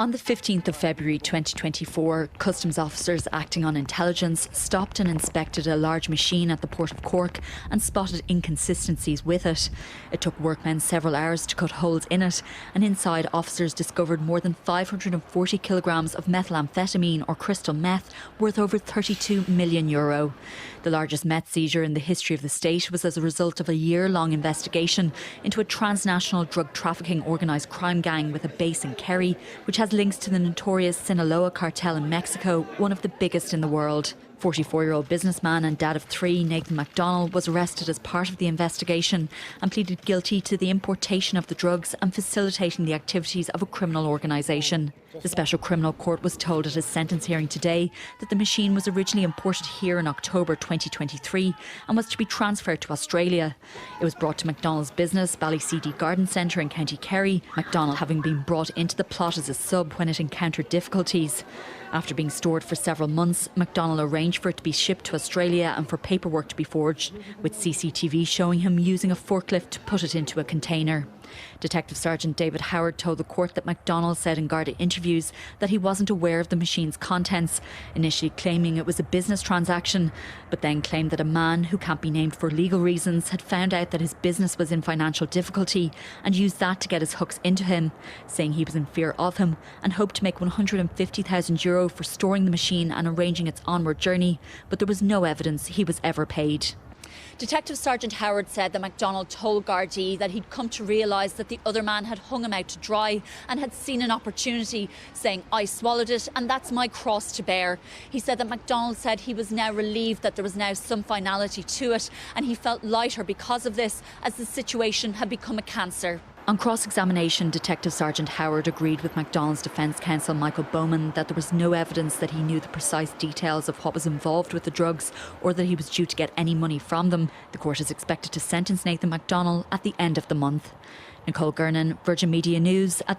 On the 15th of February 2024, customs officers acting on intelligence stopped and inspected a large machine at the port of Cork and spotted inconsistencies with it. It took workmen several hours to cut holes in it, and inside officers discovered more than 540 kilograms of methamphetamine or crystal meth worth over €32 million. The largest meth seizure in the history of the state was as a result of a year-long investigation into a transnational drug trafficking organised crime gang with a base in Kerry, which has links to the notorious Sinaloa cartel in Mexico, one of the biggest in the world. 44-year-old businessman and dad of three, Nathan McDonnell, was arrested as part of the investigation and pleaded guilty to the importation of the drugs and facilitating the activities of a criminal organisation. The Special Criminal Court was told at his sentence hearing today that the machine was originally imported here in October 2023 and was to be transferred to Australia. It was brought to McDonnell's business, Ballycd Garden Centre in County Kerry, McDonnell having been brought into the plot as a sub when it encountered difficulties. After being stored for several months, McDonnell arranged for it to be shipped to Australia and for paperwork to be forged, with CCTV showing him using a forklift to put it into a container. Detective Sergeant David Howard told the court that McDonnell said in Garda interviews that he wasn't aware of the machine's contents, initially claiming it was a business transaction, but then claimed that a man, who can't be named for legal reasons, had found out that his business was in financial difficulty and used that to get his hooks into him, saying he was in fear of him and hoped to make €150,000 for storing the machine and arranging its onward journey, but there was no evidence he was ever paid. Detective Sergeant Howard said that McDonnell told Gardaí that he'd come to realise that the other man had hung him out to dry and had seen an opportunity, saying, "I swallowed it and that's my cross to bear." He said that McDonnell said he was now relieved that there was now some finality to it, and he felt lighter because of this, as the situation had become a cancer. On cross-examination, Detective Sergeant Howard agreed with McDonnell's defence counsel Michael Bowman that there was no evidence that he knew the precise details of what was involved with the drugs or that he was due to get any money from them. The court is expected to sentence Nathan McDonnell at the end of the month. Nicole Gernan, Virgin Media News at